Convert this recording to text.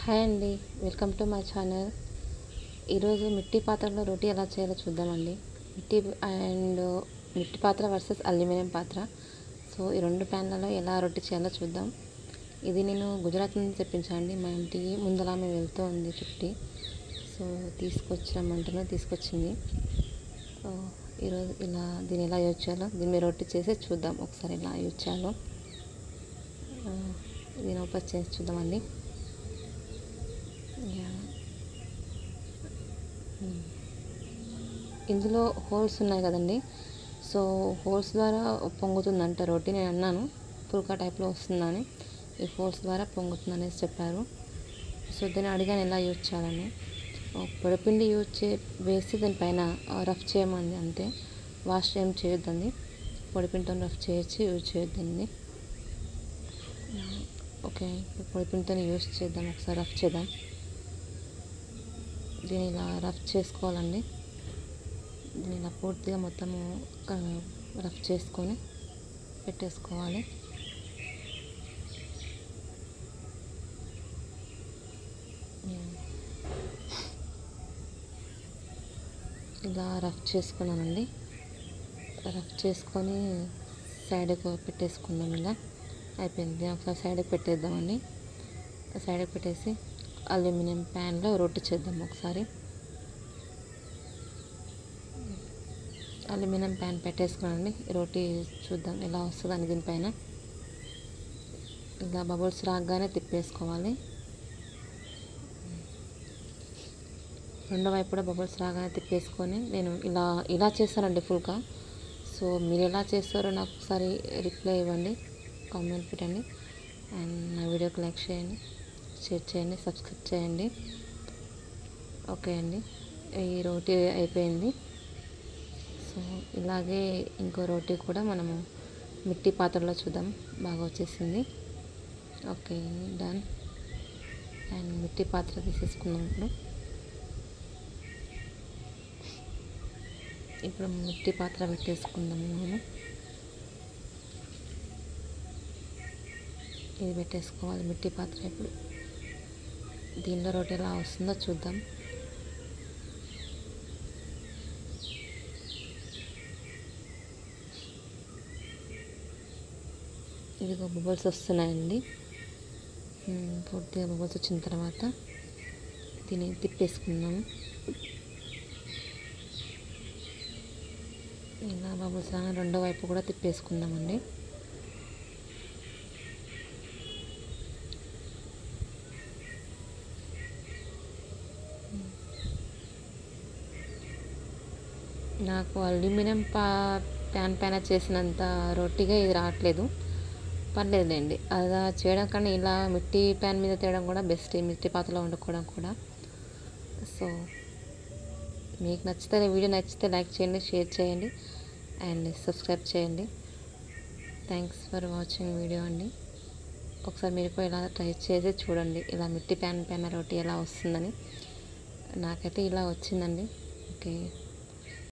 Hi అండి, welcome to my channel. ఈరోజు మిట్టి పాత్రలో రోటీ ఎలా చేయాలో చూద్దామండి. మిట్టి పాత్ర వర్సెస్ అల్యూమినియం పాత్ర. సో ఈ రెండు ప్యాన్లలో ఎలా రొట్టె చేయాలో చూద్దాం. ఇది నేను గుజరాత్ నుంచి తెప్పించానండి. మా ఇంటికి ముందలా మేము వెళ్తూ ఉంది చుట్టి. సో తీసుకొచ్చింది. సో ఈరోజు దీన్ని ఎలా యూజ్ చేయాలో, దీన్ని మీరు రొట్టె చేసి చూద్దాం. ఒకసారి ఎలా యూజ్ చేయాలో దీన్ని ఓపెన్ చేసి చూద్దామండి. ఇందులో హోల్స్ ఉన్నాయి కదండి. సో హోల్స్ ద్వారా పొంగుతుందంట రోటీ. నేను అన్నాను పుల్కా టైప్లో వస్తుందని, ఈ హోల్స్ ద్వారా పొంగుతుందనేసి చెప్పారు. సో దీన్ని అడిగాను ఎలా యూజ్ చేయాలని. పొడిపిండి వేసి దానిపైన రఫ్ చేయమంది, అంతే. వాష్ ఏం చేయొద్దండి, పొడిపిండితో రఫ్ చేసి యూజ్ చేయొద్దండి. ఓకే, పొడిపిండితో యూజ్ చేద్దాం. ఒకసారి రఫ్ చేద్దాం. దీన్ని ఇలా రఫ్ చేసుకోవాలండి. దీన్ని ఇలా పూర్తిగా మొత్తము రఫ్ చేసుకొని పెట్టేసుకోవాలి. ఇలా రఫ్ చేసుకున్నానండి. రఫ్ చేసుకొని సైడ్కి పెట్టేసుకుందాం. ఇలా అయిపోయింది. ఒకసారి సైడ్కి పెట్టేద్దామండి. సైడ్కి పెట్టేసి అల్యూమినియం ప్యాన్లో రొట్టె చేద్దాం. ఒకసారి అల్యూమినియం ప్యాన్ పెట్టేసుకున్నానండి. రోటీ చూద్దాం ఎలా వస్తుందని. దీనిపైన ఇలా బబుల్స్ రాగానే తిప్పేసుకోవాలి. రెండో వైపు కూడా బబుల్స్ రాగానే తిప్పేసుకొని నేను ఇలా చేస్తానండి ఫుల్గా. సో మీరు ఎలా చేస్తారో నాకు ఒకసారి రిప్లై ఇవ్వండి, కామెంట్ పెట్టండి. అండ్ నా వీడియోకి లైక్ చేయండి, షేర్ చేయండి, సబ్స్క్రైబ్ చేయండి. ఓకే అండి, ఈ రోటీ అయిపోయింది. సో ఇలాగే ఇంకో రోటీ కూడా మనము మిట్టి పాత్రలో చూద్దాం. బాగా వచ్చేసింది. Okay, done. అండ్ మిట్టి పాత్ర తీసేసుకున్నాం. ఇప్పుడు మిట్టి పాత్ర పెట్టేసుకుందాము. మనం ఇది పెట్టేసుకోవాలి మిట్టి పాత్ర. ఇప్పుడు దీనిలో రోటీ ఎలా వస్తుందో చూద్దాం. ఇదిగో బబుల్స్ వస్తున్నాయండి. పూర్తిగా బబుల్స్ వచ్చిన తర్వాత దీన్ని తిప్పేసుకుందాము. ఇలా బబుల్స్ రాగా రెండో వైపు కూడా తిప్పేసుకుందామండి. నాకు అల్యూమినియం ప్యాన్ పైన చేసినంత రొట్టిగా ఇది రావట్లేదు. పర్లేదులేండి, అలా చేయడం కన్నా ఇలా మిట్టి ప్యాన్ మీద తేయడం కూడా బెస్ట్, మిట్టి పాత్రలో వండుకోవడం కూడా. సో మీకు వీడియో నచ్చితే లైక్ చేయండి, షేర్ చేయండి అండ్ సబ్స్క్రైబ్ చేయండి. థ్యాంక్స్ ఫర్ వాచింగ్ వీడియో అండి. ఒకసారి మీరు కూడా ఇలా ట్రై చేసి చూడండి, ఇలా మిట్టి ప్యాన్ పైన రోటీ ఎలా వస్తుందని. నాకైతే ఇలా వచ్చిందండి. ఓకే.